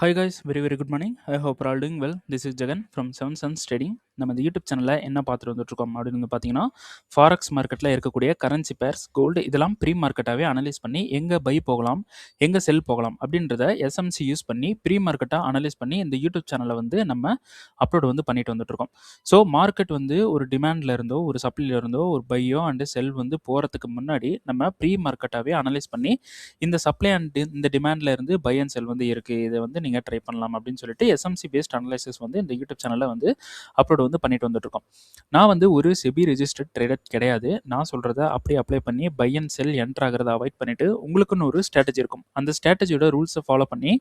Hi guys, very good morning. I hope you're all doing well. This is Jagan from Seven Suns Trading. நம்ம இந்த YouTube சேனலில் என்ன பார்த்துட்டு வந்துட்டுருக்கோம் அப்படின்னு வந்து பார்த்தீங்கன்னா, ஃபாரெக்ஸ் மார்க்கெட்டில் இருக்கக்கூடிய கரன்சி பேர்ஸ், கோல்டு இதெல்லாம் ப்ரீ மார்க்கெட்டாகவே அனலைஸ் பண்ணி எங்கே பை போகலாம், எங்கே செல் போகலாம் அப்படின்றத எஸ்எம்சி யூஸ் பண்ணி ப்ரீ மார்க்கெட்டாக அனலைஸ் பண்ணி இந்த யூடியூப் சேனலை வந்து நம்ம அப்லோட் வந்து பண்ணிட்டு வந்துட்டுருக்கோம். ஸோ மார்க்கெட் வந்து ஒரு டிமாண்டில் இருந்தோ ஒரு சப்ளைல இருந்தோ ஒரு பையோ அண்டு செல் வந்து போகிறதுக்கு முன்னாடி நம்ம ப்ரீ மார்க்கெட்டாகவே அனலைஸ் பண்ணி இந்த சப்ளை அண்ட் இந்த டிமாண்டில் இருந்து பை அண்ட் செல் வந்து இருக்குது, இதை வந்து நீங்கள் ட்ரை பண்ணலாம் அப்படின்னு சொல்லிட்டு எஸ்எம்சி பேஸ்ட் அனலைசிஸ் வந்து இந்த யூடியூப் சேனலில் வந்து அப்லோட் வந்து பண்ணிட்டு வந்துட்டுருக்கோம். நான் வந்து ஒரு செபி ரெஜிஸ்டர்ட் ட்ரேடர் கிடையாது. நான் சொல்கிறத அப்படியே அப்ளை பண்ணி பை அண்ட் செல் என்டர் ஆகிறத அவாய்ட் பண்ணிவிட்டு உங்களுக்குன்னு ஒரு ஸ்ட்ராட்டஜி இருக்கும். அந்த ஸ்ட்ராட்டஜியோட ரூல்ஸை ஃபாலோ பண்ணி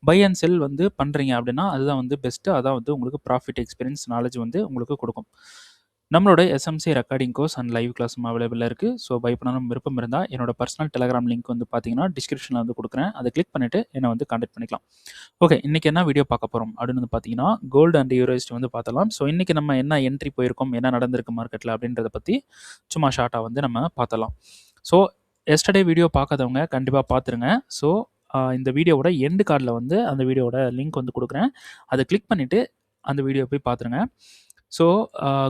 பை அண்ட் செல் வந்து பண்ணுறீங்க அப்படின்னா அதுதான் வந்து பெஸ்ட்டு. அதான் வந்து உங்களுக்கு ப்ராஃபிட் எக்ஸ்பீரியன்ஸ் நாலேஜ் வந்து உங்களுக்கு கொடுக்கும். நம்மளோட SMC recording course and live கிளாஸும் அவைலபிளாக இருக்குது. ஸோ பை பண்ணணும் விருப்பம் இருந்தால் என்னோட பர்சனல் டெலகிராம் லிங்க் வந்து பார்த்தீங்கன்னா டிஸ்கிரிப்ஷனில் வந்து கொடுக்குறேன். அதை கிளிக் பண்ணிவிட்டு என்னை வந்து கான்டாக்ட் பண்ணிக்கலாம். ஓகே, இன்றைக்கி என்ன வீடியோ பார்க்க போகிறோம் அப்படின்னு வந்து பார்த்தீங்கன்னா, கோல்டு அண்ட் யூரோஸ்ட் வந்து பார்த்தலாம். ஸோ இன்றைக்கி நம்ம என்ன என்ட்ரி போயிருக்கோம், என்ன நடந்திருக்கு மார்க்கெட்டில் அப்படின்றத பற்றி சும்மா ஷார்ட்டாக வந்து நம்ம பார்த்தலாம். ஸோ எஸ்டர்டே வீடியோ பார்க்காதவங்க கண்டிப்பாக பார்த்துருங்க. ஸோ இந்த வீடியோவோட எண்டு கார்டில் வந்து அந்த வீடியோவோட லிங்க் வந்து கொடுக்குறேன். அதை கிளிக் பண்ணிவிட்டு அந்த வீடியோ போய் பார்த்துருங்க. ஸோ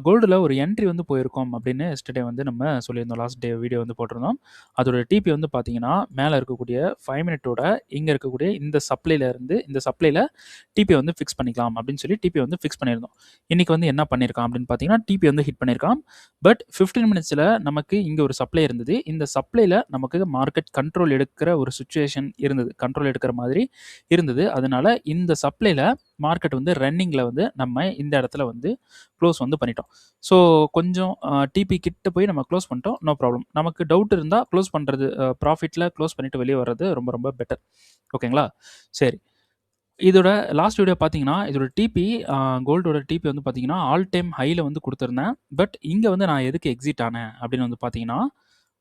கோல்டில் ஒரு என்ட்ரி வந்து போயிருக்கோம் அப்படின்னு எஸ்டர்டே வந்து நம்ம சொல்லியிருந்தோம். லாஸ்ட் டே வீடியோ வந்து போட்டிருந்தோம். அதோட டிபி வந்து பார்த்தீங்கன்னா மேலே இருக்கக்கூடிய 5 மினிட்டோட இங்கே இருக்கக்கூடிய இந்த சப்ளையில் டிபி வந்து ஃபிக்ஸ் பண்ணிக்கலாம் அப்படின்னு சொல்லி டிபி வந்து ஃபிக்ஸ் பண்ணியிருந்தோம். இன்றைக்கி வந்து என்ன பண்ணியிருக்கான் அப்படின்னு பார்த்தீங்கன்னா டிபி வந்து ஹிட் பண்ணியிருக்கான். பட் 15 மினிட்ஸில் நமக்கு இங்கே ஒரு சப்ளை இருந்தது. இந்த சப்ளையில் நமக்கு மார்க்கெட் கண்ட்ரோல் எடுக்கிற ஒரு சுச்சுவேஷன் இருந்தது, கண்ட்ரோல் எடுக்கிற மாதிரி இருந்தது. அதனால இந்த சப்ளையில் மார்க்கெட் வந்து ரன்னிங்கில் வந்து நம்ம இந்த இடத்துல வந்து க்ளோஸ் வந்து பண்ணிட்டோம். ஸோ கொஞ்சம் டிபி கிட்ட போய் நம்ம க்ளோஸ் பண்ணிட்டோம். No problem. நமக்கு டவுட் இருந்தால் க்ளோஸ் பண்ணுறது, ப்ராஃபிட்டில் க்ளோஸ் பண்ணிவிட்டு வெளியே வர்றது ரொம்ப பெட்டர். ஓகேங்களா? சரி, இதோட லாஸ்ட் வீடியோ பார்த்தீங்கன்னா இதோட டிபி, கோல்டோட டிபி வந்து பார்த்தீங்கன்னா ஆல் டைம் ஹையில் வந்து கொடுத்துருந்தேன். பட் இங்கே வந்து நான் எதுக்கு எக்ஸிட் ஆனேன் அப்படின்னு வந்து பார்த்தீங்கன்னா,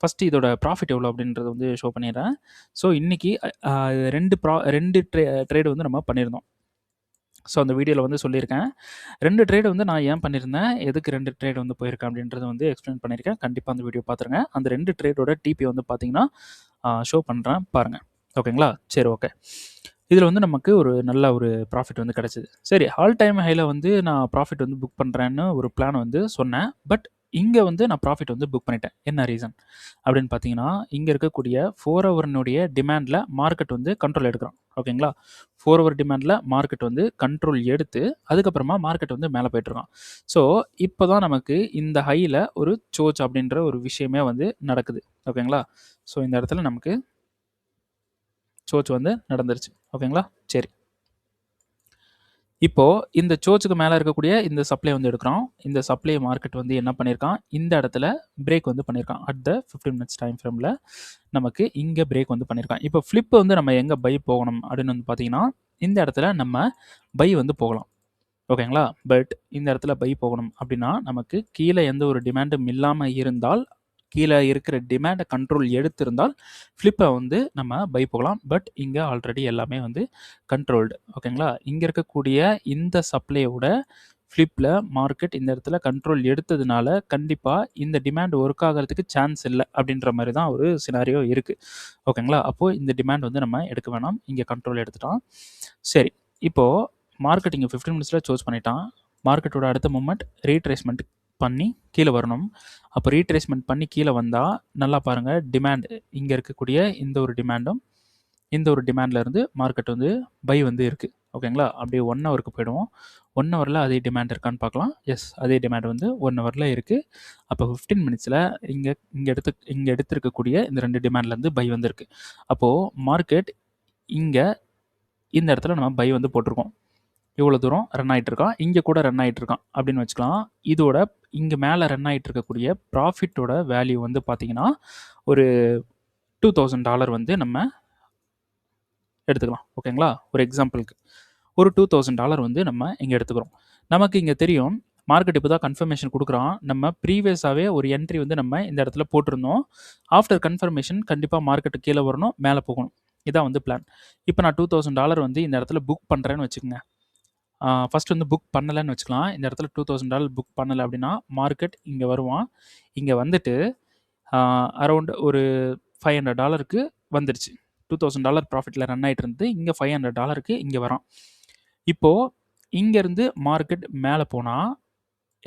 ஃபஸ்ட்டு இதோட ப்ராஃபிட் எவ்வளோ அப்படின்றத வந்து ஷோ பண்ணிடுறேன். ஸோ இன்றைக்கி ரெண்டு ட்ரேடு வந்து நம்ம பண்ணியிருந்தோம். ஸோ அந்த வீடியோவில் வந்து சொல்லியிருக்கேன். 2 ட்ரேடு வந்து நான் ஏன் பண்ணியிருந்தேன், எதுக்கு 2 ட்ரேடு வந்து போயிருக்கேன் அப்படின்றத வந்து எக்ஸ்பிளைன் பண்ணியிருக்கேன். கண்டிப்பாக அந்த வீடியோ பார்த்துருங்க. அந்த 2 ட்ரேடோட டிபி வந்து பார்த்தீங்கன்னா ஷோ பண்ணுறேன் பாருங்கள். ஓகேங்களா? சரி, ஓகே. இதில் வந்து நமக்கு ஒரு நல்ல ஒரு ப்ராஃபிட் வந்து கிடச்சிது. சரி, ஆல் டைம் ஹையில் வந்து நான் ப்ராஃபிட் வந்து புக் பண்ணுறேன்னு ஒரு பிளான் வந்து சொன்னேன். பட் இங்கே வந்து நான் ப்ராஃபிட் வந்து புக் பண்ணிட்டேன். என்ன ரீசன் அப்படின்னு பார்த்தீங்கன்னா, இங்கே இருக்கக்கூடிய 4 ஹவர்னுடைய டிமாண்டில் மார்க்கெட் வந்து கண்ட்ரோல் எடுக்கிறான். ஓகேங்களா? 4 ஹவர் டிமாண்டில் மார்க்கெட் வந்து கண்ட்ரோல் எடுத்து அதுக்கப்புறமா மார்க்கெட் வந்து மேலே போயிட்டுருக்கான். ஸோ இப்போ தான் நமக்கு இந்த ஹையில் ஒரு சோச் அப்படின்ற ஒரு விஷயமே வந்து நடக்குது. ஓகேங்களா? ஸோ இந்த இடத்துல நமக்கு சோச் வந்து நடந்துருச்சு. ஓகேங்களா? சரி, இப்போது இந்த சோச்சுக்கு மேலே இருக்கக்கூடிய இந்த சப்ளை வந்து எடுக்கிறோம். இந்த சப்ளை மார்க்கெட் வந்து என்ன பண்ணியிருக்கான், இந்த இடத்துல பிரேக் வந்து பண்ணியிருக்கான். அட் த 15 மினிட்ஸ் டைம் ஃப்ரேமில் நமக்கு இங்கே பிரேக் வந்து பண்ணியிருக்கான். இப்போ ஃப்ளிப் வந்து நம்ம எங்கே பை போகணும் அப்படின்னு வந்து பார்த்தீங்கன்னா, இந்த இடத்துல நம்ம பை வந்து போகலாம். ஓகேங்களா? பட் இந்த இடத்துல பை போகணும் அப்படின்னா நமக்கு கீழே எந்த ஒரு டிமாண்டும் இல்லாமல் இருந்தால், கீழே இருக்கிற டிமாண்டை கண்ட்ரோல் எடுத்திருந்தால் ஃப்ளிப்பை வந்து நம்ம பை போகலாம். பட் இங்கே ஆல்ரெடி எல்லாமே வந்து கண்ட்ரோல்டு. ஓகேங்களா? இங்கே இருக்கக்கூடிய இந்த சப்ளையோட ஃப்ளிப்பில் மார்க்கெட் இந்த இடத்துல கண்ட்ரோல் எடுத்ததுனால கண்டிப்பாக இந்த டிமாண்ட் ஒர்க் ஆகிறதுக்கு சான்ஸ் இல்லை அப்படின்ற மாதிரி தான் ஒரு சினாரியோ இருக்குது. ஓகேங்களா? அப்போது இந்த டிமாண்ட் வந்து நம்ம எடுக்க வேணாம். இங்கே கண்ட்ரோல் எடுத்துட்டோம். சரி, இப்போது மார்க்கெட் இங்கே 15 மினிட்ஸில் சூஸ் பண்ணிட்டான். மார்க்கெட்டோட அடுத்த மூமெண்ட் ரீட்ரேஸ்மெண்ட் பண்ணி கீழே வரணும். அப்போ ரீட்ரேஸ்மெண்ட் பண்ணி கீழே வந்தால் நல்லா பாருங்கள், டிமாண்ட் இங்கே இருக்கக்கூடிய இந்த ஒரு டிமாண்டும் இந்த ஒரு டிமாண்டில் இருந்து மார்க்கெட் வந்து பை வந்து இருக்குது. ஓகேங்களா? அப்படியே 1 ஹவருக்கு போயிடுவோம். 1 ஹவரில் அதே டிமாண்ட் இருக்கான்னு பார்க்கலாம். எஸ், அதே டிமாண்ட் வந்து 1 ஹவரில் இருக்குது. அப்போ 15 மினிட்ஸில் இங்கே எடுத்திருக்கக்கூடிய இந்த 2 டிமாண்ட்லேருந்து பை வந்துருக்கு. அப்போது மார்க்கெட் இங்கே இந்த இடத்துல நம்ம பை வந்து போட்டிருக்கோம். இவ்வளோ தூரம் ரன் ஆகிட்டுருக்கான், இங்கே கூட ரன் ஆகிட்டுருக்கான் அப்படின்னு வச்சுக்கலாம். இதோட இங்கே மேலே ரன் ஆகிட்டு இருக்கக்கூடிய ப்ராஃபிட்டோட வேல்யூ வந்து பார்த்திங்கன்னா ஒரு $2000 வந்து நம்ம எடுத்துக்கலாம். ஓகேங்களா? ஒரு எக்ஸாம்பிளுக்கு ஒரு $2000 வந்து நம்ம இங்கே எடுத்துக்கிறோம். நமக்கு இங்கே தெரியும் மார்க்கெட் இப்போ தான் கன்ஃபர்மேஷன் கொடுக்குறான். நம்ம ப்ரீவியஸாகவே ஒரு என்ட்ரி வந்து நம்ம இந்த இடத்துல போட்டிருந்தோம். ஆஃப்டர் கன்ஃபர்மேஷன் கண்டிப்பாக மார்க்கெட்டு கீழே வரணும், மேலே போகணும். இதான் வந்து பிளான். இப்போ நான் $2000 வந்து இந்த இடத்துல புக் பண்ணுறேன்னு வச்சுக்கோங்க. ஃபஸ்ட் வந்து புக் பண்ணலைன்னு வச்சுக்கலாம். இந்த இடத்துல $2000 புக் பண்ணலை அப்படின்னா மார்க்கெட் இங்கே வருவான். இங்கே வந்துட்டு அரௌண்ட் ஒரு $500 வந்துருச்சு. $2000 ப்ராஃபிட்டில் ரன் ஆகிட்டு இருந்து இங்கே $500 இங்கே வரான். இப்போது இங்கேருந்து மார்க்கெட் மேலே போனால்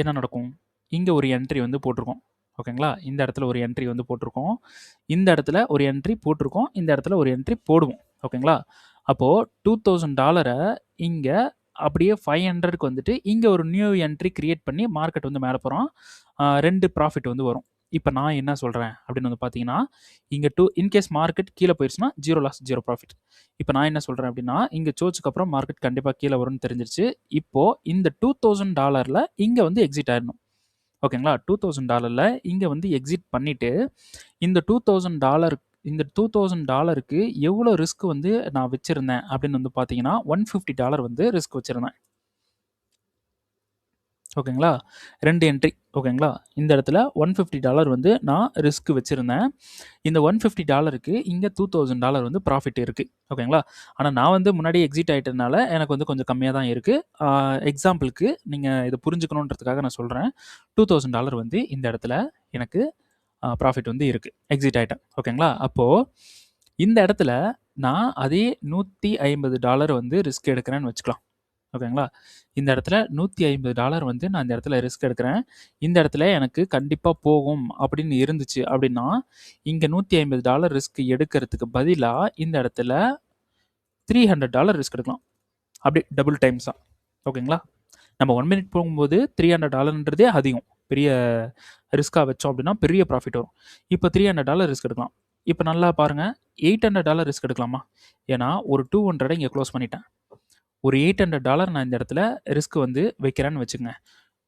என்ன நடக்கும்? இங்கே ஒரு என்ட்ரி வந்து போட்டிருக்கோம். ஓகேங்களா? இந்த இடத்துல ஒரு என்ட்ரி வந்து போட்டிருக்கோம். இந்த இடத்துல ஒரு என்ட்ரி போட்டிருக்கோம். இந்த இடத்துல ஒரு என்ட்ரி போடுவோம். ஓகேங்களா? அப்போது $2000 இங்கே அப்படியே 500க்கு வந்துட்டு இங்கே ஒரு நியூ என்ட்ரி கிரியேட் பண்ணி மார்க்கெட் வந்து மேலே போகிறோம். 2 ப்ராஃபிட் வந்து வரும். இப்போ நான் என்ன சொல்கிறேன் அப்படின்னு வந்து பார்த்தீங்கன்னா, இங்கே இன்கேஸ் மார்க்கெட் கீழே போயிடுச்சுன்னா 0 லாஸ் 0 ப்ராஃபிட். இப்போ நான் என்ன சொல்கிறேன் அப்படின்னா, இங்கே சோச்சுக்கு அப்புறம் மார்க்கெட் கண்டிப்பாக கீழே வரும்னு தெரிஞ்சிருச்சு. இப்போது இந்த $2000 இங்கே வந்து எக்ஸிட் ஆயிடணும். ஓகேங்களா? $2000 இங்கே வந்து எக்ஸிட் பண்ணிவிட்டு இந்த $2000க்கு எவ்வளோ ரிஸ்க் வந்து நான் வச்சுருந்தேன் அப்படின்னு வந்து பார்த்தீங்கன்னா $150 வந்து ரிஸ்க் வச்சுருந்தேன். ஓகேங்களா? 2 என்ட்ரி. ஓகேங்களா? இந்த இடத்துல $150 வந்து நான் ரிஸ்க் வச்சுருந்தேன். இந்த $150க்கு இங்கே $2000 வந்து ப்ராஃபிட் இருக்குது. ஓகேங்களா? ஆனால் நான் வந்து முன்னாடி எக்ஸிட் ஆகிட்டதுனால எனக்கு வந்து கொஞ்சம் கம்மியாக தான் இருக்குது. எக்ஸாம்பிளுக்கு நீங்கள் இதை புரிஞ்சுக்கணுன்றதுக்காக நான் சொல்கிறேன். $2000 வந்து இந்த இடத்துல எனக்கு ப்ராஃபிட் வந்து இருக்குது. எக்ஸிட் ஆகிட்டேன். ஓகேங்களா? அப்போது இந்த இடத்துல நான் அதே $150 வந்து ரிஸ்க் எடுக்கிறேன்னு வச்சுக்கலாம். ஓகேங்களா? இந்த இடத்துல $150 வந்து நான் இந்த இடத்துல ரிஸ்க் எடுக்கிறேன். இந்த இடத்துல எனக்கு கண்டிப்பாக போகும் அப்படின்னு இருந்துச்சு அப்படின்னா, இங்கே $150 ரிஸ்க் எடுக்கிறதுக்கு பதிலாக இந்த இடத்துல $300 ரிஸ்க் எடுக்கலாம். அப்படி டபுள் டைம்ஸாக. ஓகேங்களா? நம்ம 1 மினிட் போகும்போது $300ன்றதே அதிகம். பெரிய ரிஸ்க்காக வச்சோம் அப்படின்னா பெரிய ப்ராஃபிட் வரும். இப்போ $300 ரிஸ்க் எடுக்கலாம். இப்போ நல்லா பாருங்கள், $800 ரிஸ்க் எடுக்கலாமா? ஏன்னா ஒரு 200 இங்கே க்ளோஸ் பண்ணிட்டேன். ஒரு $800 நான் இந்த இடத்துல ரிஸ்க் வந்து வைக்கிறேன்னு வச்சுக்கோங்க.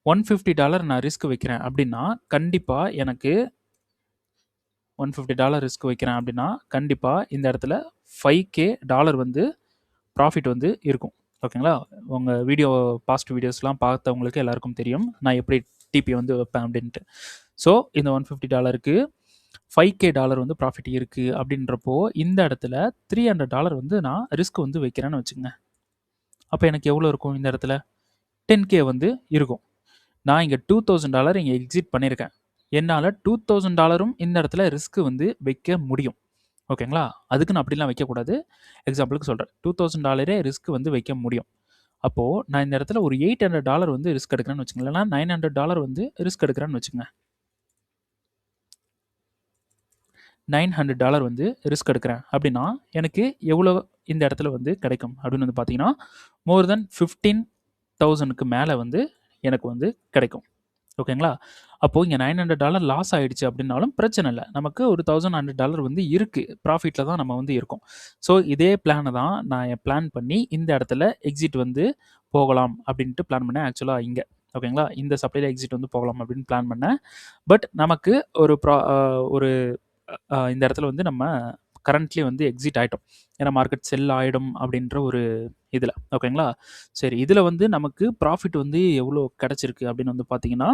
$150 நான் ரிஸ்க் வைக்கிறேன் அப்படின்னா கண்டிப்பாக எனக்கு $150 ரிஸ்க் வைக்கிறேன் அப்படின்னா கண்டிப்பாக இந்த இடத்துல $5K வந்து ப்ராஃபிட் வந்து இருக்கும். ஓகேங்களா? உங்கள் பாஸ்ட் வீடியோஸ்லாம் பார்த்தவங்களுக்கு எல்லாருக்கும் தெரியும் நான் எப்படி டிபி வந்து வைப்பேன் அப்படின்ட்டு. ஸோ இந்த $150க்கு $5K வந்து ப்ராஃபிட் இருக்குது அப்படின்றப்போ இந்த இடத்துல $300 வந்து நான் ரிஸ்க் வந்து வைக்கிறேன்னு வச்சுக்கோங்க. அப்போ எனக்கு எவ்வளோ இருக்கும் இந்த இடத்துல? 10K வந்து இருக்கும். நான் இங்கே $2000 இங்கே எக்ஸிட் பண்ணியிருக்கேன். என்னால் $2000 இந்த இடத்துல ரிஸ்க் வந்து வைக்க முடியும். ஓகேங்களா? அதுக்கு நான் அப்படிலாம் வைக்கக்கூடாது. எக்ஸாம்பிளுக்கு சொல்கிறேன். $2000 ரிஸ்க் வந்து வைக்க முடியும். அப்போது நான் இந்த இடத்துல ஒரு $800 வந்து ரிஸ்க் எடுக்கிறேன்னு வச்சுக்கோங்க. இல்லைனா $900 வந்து ரிஸ்க் எடுக்கிறேன்னு வச்சுக்கோங்க. $900 வந்து ரிஸ்க் எடுக்கிறேன் அப்படின்னா எனக்கு எவ்வளோ இந்த இடத்துல வந்து கிடைக்கும் அப்படின்னு வந்து பார்த்தீங்கன்னா மோர் தென் 15,000க்கு மேலே வந்து எனக்கு வந்து கிடைக்கும். ஓகேங்களா? அப்போது இங்கே $900 லாஸ் ஆகிடுச்சு அப்படின்னாலும் பிரச்சனை இல்லை. நமக்கு ஒரு $1,100 வந்து இருக்குது. ப்ராஃபிட்டில் தான் நம்ம வந்து இருக்கோம். ஸோ இதே பிளானை தான் நான் பிளான் பண்ணி இந்த இடத்துல எக்ஸிட் வந்து போகலாம் அப்படின்ட்டு பிளான் பண்ணேன். ஆக்சுவலாக இங்கே ஓகேங்களா? இந்த சப்ளையில் எக்ஸிட் வந்து போகலாம் அப்படின்னு பிளான் பண்ணேன். பட் நமக்கு ஒரு இந்த இடத்துல வந்து நம்ம கரண்ட்லி வந்து எக்ஸிட் ஆகிட்டோம். ஏன்னா மார்க்கெட் செல் ஆகிடும் அப்படின்ற ஒரு இதில். ஓகேங்களா? சரி, இதில் வந்து நமக்கு ப்ராஃபிட் வந்து எவ்வளோ கிடச்சிருக்கு அப்படின்னு வந்து பார்த்தீங்கன்னா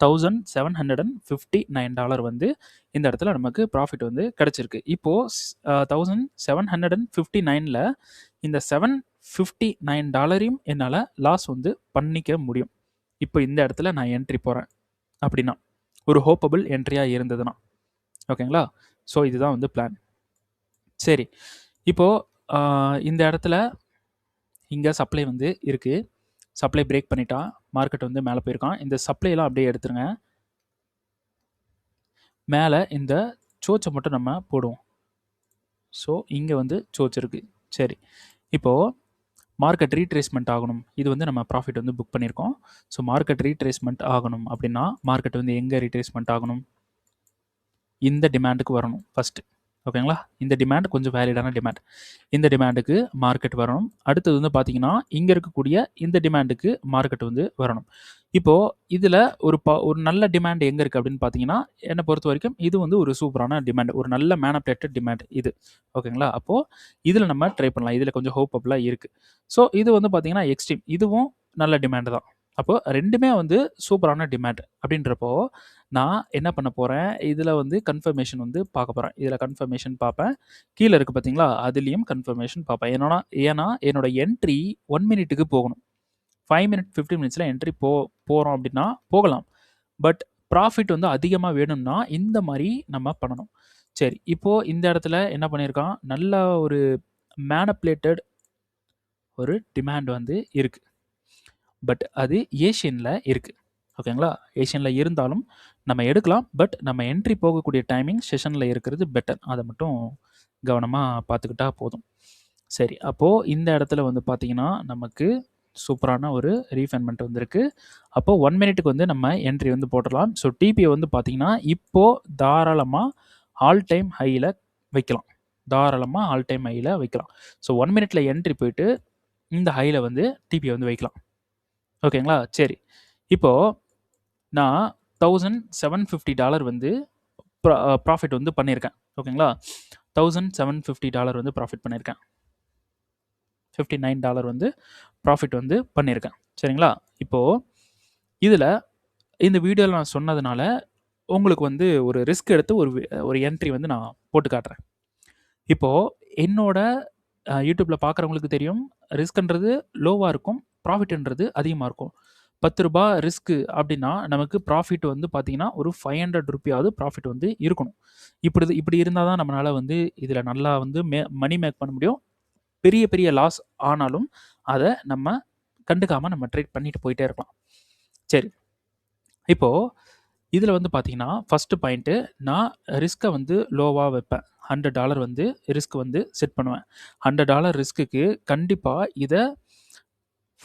$1,759 வந்து இந்த இடத்துல நமக்கு ப்ராஃபிட் வந்து கிடச்சிருக்கு. இப்போது 1,759ல் இந்த $759 என்னால் லாஸ் வந்து பண்ணிக்க முடியும். இப்போ இந்த இடத்துல நான் என்ட்ரி போகிறேன் அப்படின்னா ஒரு ஹோப்பபிள் என்ட்ரியாக இருந்ததுன்னா. ஓகேங்களா? ஸோ இதுதான் வந்து பிளான். சரி, இப்போது இந்த இடத்துல இங்கே சப்ளை வந்து இருக்குது. சப்ளை பிரேக் பண்ணிட்டா மார்க்கெட் வந்து மேலே போயிருக்கான். இந்த சப்ளைலாம் அப்படியே எடுத்துருங்க. மேலே இந்த சோச்சை மட்டும் நம்ம போடுவோம். ஸோ இங்கே வந்து சோச் இருக்குது. சரி, இப்போது மார்க்கெட் ரீட்ரேஸ்மெண்ட் ஆகணும். இது வந்து நம்ம ப்ராஃபிட் வந்து புக் பண்ணியிருக்கோம். ஸோ மார்க்கெட் ரீட்ரேஸ்மெண்ட் ஆகணும் அப்படின்னா மார்க்கெட் வந்து எங்கே ரீட்ரேஸ்மெண்ட் ஆகணும்? இந்த டிமாண்டுக்கு வரணும் ஃபஸ்ட்டு. ஓகேங்களா? இந்த டிமாண்ட் கொஞ்சம் வேலிடான டிமாண்ட். இந்த டிமாண்டுக்கு மார்க்கெட் வரணும். அடுத்தது வந்து பார்த்தீங்கன்னா இங்கே இருக்கக்கூடிய இந்த டிமாண்டுக்கு மார்க்கெட் வந்து வரணும். இப்போது இதில் ஒரு நல்ல டிமாண்ட் எங்கே இருக்குது அப்படின்னு பார்த்தீங்கன்னா என்னை பொறுத்த வரைக்கும் இது வந்து ஒரு சூப்பரான டிமாண்ட், ஒரு நல்ல மேனிபுலேட்டட் டிமாண்ட் இது. ஓகேங்களா? அப்போது இதில் நம்ம ட்ரை பண்ணலாம். இதில் கொஞ்சம் ஹோப்பபிளாக இருக்குது. ஸோ இது வந்து பார்த்தீங்கன்னா எக்ஸ்ட்ரீம், இதுவும் நல்ல டிமாண்டு தான். அப்போது ரெண்டுமே வந்து சூப்பரான டிமாண்ட் அப்படின்றப்போ நான் என்ன பண்ண போகிறேன், இதில் வந்து கன்ஃபர்மேஷன் வந்து பார்க்க போகிறேன். இதில் கன்ஃபர்மேஷன் பார்ப்பேன். கீழே இருக்குது பார்த்தீங்களா? அதுலேயும் கன்ஃபர்மேஷன் பார்ப்பேன். ஏன்னா என்னோட என்ட்ரி 1 மினிட்டுக்கு போகணும். 5 மினிட் 15 மினிட்ஸில் என்ட்ரி போகிறோம் அப்படின்னா போகலாம். பட் ப்ராஃபிட் வந்து அதிகமாக வேணும்னா இந்த மாதிரி நம்ம பண்ணணும். சரி, இப்போ இந்த இடத்துல என்ன பண்ணியிருக்கான், நல்ல ஒரு மேனிபுலேட்டட் ஒரு டிமாண்ட் வந்து இருக்கு. பட் அது ஏஷியன்ல இருக்கு. ஓகேங்களா? ஏஷியன்ல இருந்தாலும் நம்ம எடுக்கலாம். பட் நம்ம என்ட்ரி போகக்கூடிய டைமிங் செஷன்ல இருக்கிறது பெட்டர். அத மட்டும் கவனமா பார்த்துக்கிட்டா போதும். சரி, அப்போ இந்த இடத்துல வந்து பார்த்தீங்கன்னா, நமக்கு சூப்பரான ஒரு ரீஃபைன்மென்ட் வந்திருக்கு. அப்போ 1 மினிட்டுக்கு வந்து நம்ம என்ட்ரி வந்து போட்டுறலாம். ஸோ டிபியை வந்து பார்த்தீங்கன்னா, இப்போ தாராளமா ஆல் டைம் ஹைல வைக்கலாம். தாராளமா ஆல் டைம் ஹைல வைக்கலாம். ஸோ 1 மினிட்ல என்ட்ரி போயிட்டு, இந்த ஹைல வந்து டிபியை வந்து வைக்கலாம். ஓகேங்களா? சரி. இப்போ நான் $1750 வந்து ப்ராஃபிட் வந்து பண்ணியிருக்கேன். ஓகேங்களா? $1750 வந்து ப்ராஃபிட் பண்ணியிருக்கேன். $59 வந்து ப்ராஃபிட் வந்து பண்ணியிருக்கேன். சரிங்களா? இப்போ இதில் இந்த வீடியோவில் நான் சொன்னதுனால உங்களுக்கு வந்து ஒரு ரிஸ்க் எடுத்து ஒரு என்ட்ரி வந்து நான் போட்டு காட்டுறேன். இப்போது என்னோட யூடியூப்பில் பார்க்குறவங்களுக்கு தெரியும், ரிஸ்க்ன்றது லோவாக இருக்கும், ப்ராஃபிட்ன்றது அதிகமாக இருக்கும். ₹10 ரிஸ்க்கு அப்படின்னா நமக்கு ப்ராஃபிட் வந்து பார்த்தீங்கன்னா ஒரு ₹500 ப்ராஃபிட் வந்து இருக்கணும். இப்படி இருந்தால் தான் நம்மளால் வந்து இதில் நல்லா வந்து மணி மேக் பண்ண முடியும். பெரிய பெரிய லாஸ் ஆனாலும் அதை நம்ம கண்டுக்காமல் நம்ம ட்ரேட் பண்ணிட்டு போயிட்டே இருக்கலாம். சரி, இப்போது இதில் வந்து பார்த்தீங்கன்னா ஃபஸ்ட்டு பாயிண்ட்டு, நான் ரிஸ்க்கை வந்து லோவாக வைப்பேன். $100 வந்து ரிஸ்க் வந்து செட் பண்ணுவேன். $100 ரிஸ்க்குக்கு கண்டிப்பாக இதை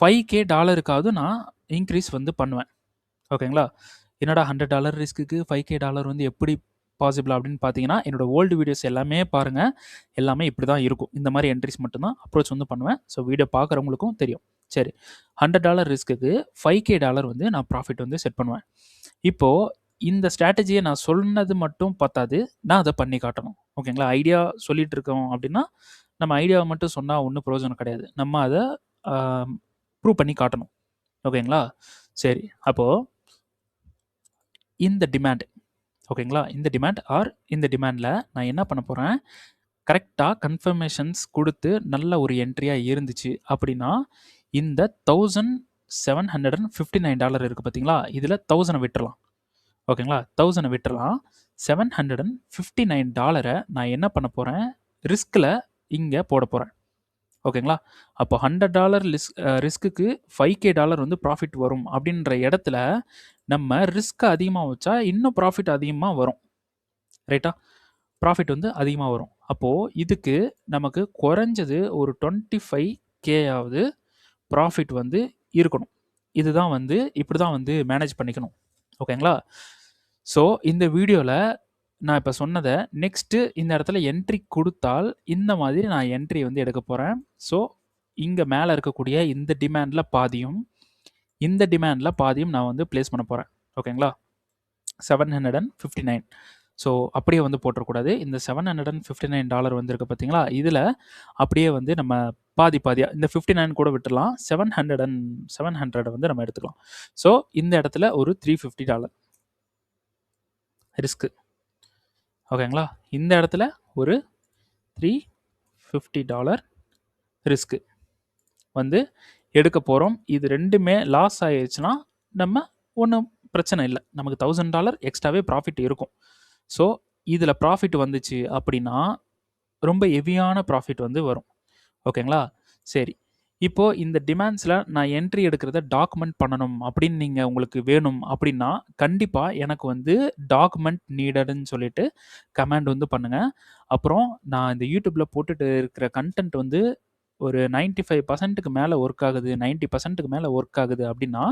$5,000 நான் இன்க்ரீஸ் வந்து பண்ணுவேன். ஓகேங்களா? என்னடா $100 ரிஸ்க்குக்கு $5,000 வந்து எப்படி பாசிபிள் அப்படின்னு பார்த்தீங்கன்னா, என்னோட ஓல்டு வீடியோஸ் எல்லாமே பாருங்கள். எல்லாமே இப்படி தான் இருக்கும். இந்த மாதிரி என்ட்ரிஸ் மட்டும்தான் அப்ரோச் வந்து பண்ணுவேன். ஸோ வீடியோ பார்க்குறவங்களுக்கும் தெரியும். சரி, $100 ரிஸ்க்குக்கு $5,000 வந்து நான் ப்ராஃபிட் வந்து செட் பண்ணுவேன். இப்போது இந்த ஸ்ட்ராட்டஜியை நான் சொன்னது மட்டும் பத்தாது, நான் அதை பண்ணி காட்டணும். ஓகேங்களா? ஐடியா சொல்லிட்டு இருக்கோம் அப்படின்னா, நம்ம ஐடியாவை மட்டும் சொன்னால் ஒன்றும் பிரயோஜனம் கிடையாது. நம்ம அதை ப்ரூவ் பண்ணி காட்டணும். ஓகேங்களா? சரி, அப்போது இந்த டிமாண்ட், ஓகேங்களா, இந்த டிமாண்ட் இந்த டிமாண்டில் நான் என்ன பண்ண போகிறேன், கரெக்டாக கன்ஃபர்மேஷன்ஸ் கொடுத்து நல்ல ஒரு என்ட்ரியாக இருந்துச்சு அப்படின்னா, இந்த $1,759 இருக்குது பார்த்தீங்களா, இதில் 1000 விட்டுறலாம். ஓகேங்களா? 1000 விட்டுறலாம். $759 நான் என்ன பண்ண போகிறேன், ரிஸ்கில் இங்கே போட போகிறேன். ஓகேங்களா? அப்போ $100 ரிஸ்க்குக்கு $5,000 வந்து ப்ராஃபிட் வரும் அப்படின்ற இடத்துல நம்ம ரிஸ்க்கை அதிகமாக வச்சா இன்னும் ப்ராஃபிட் அதிகமாக வரும். ரைட்டா? ப்ராஃபிட் வந்து அதிகமாக வரும். அப்போது இதுக்கு நமக்கு குறைஞ்சது ஒரு 25K ப்ராஃபிட் வந்து இருக்கணும். இதுதான் வந்து இப்படி தான் வந்து மேனேஜ் பண்ணிக்கணும். ஓகேங்களா? ஸோ இந்த வீடியோவில் நான் இப்போ சொன்னதை நெக்ஸ்ட்டு இந்த இடத்துல என்ட்ரி கொடுத்தால் இந்த மாதிரி நான் என்ட்ரி வந்து எடுக்க போகிறேன். ஸோ இங்கே மேலே இருக்கக்கூடிய இந்த டிமாண்டில் பாதியும், இந்த டிமாண்டில் பாதியும் நான் வந்து ப்ளேஸ் பண்ண போகிறேன். ஓகேங்களா? 759. ஸோ அப்படியே வந்து போட்டுறக்கூடாது. இந்த $759 வந்து இருக்குது பார்த்தீங்களா, இதில் அப்படியே வந்து நம்ம பாதியாக இந்த 59 கூட விட்டுடலாம். 700 வந்து நம்ம எடுத்துக்கலாம். ஸோ இந்த இடத்துல ஒரு $350 ரிஸ்க்கு. ஓகேங்களா? இந்த இடத்துல ஒரு $350 ரிஸ்க்கு வந்து எடுக்க போகிறோம். இது ரெண்டுமே லாஸ் ஆயிடுச்சுன்னா நம்ம ஒன்றும் பிரச்சனை இல்லை. நமக்கு $1000 எக்ஸ்ட்ராவே ப்ராஃபிட் இருக்கும். ஸோ இதில் ப்ராஃபிட் வந்துச்சு அப்படின்னா ரொம்ப ஹெவியான ப்ராஃபிட் வந்து வரும். ஓகேங்களா? சரி, இப்போது இந்த டிமாண்ட்ஸில் நான் என்ட்ரி எடுக்கிறத டாக்குமெண்ட் பண்ணணும் அப்படின்னு நீங்கள் உங்களுக்கு வேணும் அப்படின்னா கண்டிப்பாக எனக்கு வந்து டாக்குமெண்ட் நீடட்னு சொல்லிட்டு கமெண்ட் வந்து பண்ணுங்கள். அப்புறம் நான் இந்த யூடியூப்பில் போட்டுட்டு இருக்கிற கண்டென்ட் வந்து ஒரு 95%க்கு மேலே ஒர்க் ஆகுது, 90%க்கு மேலே ஒர்க் ஆகுது அப்படின்னா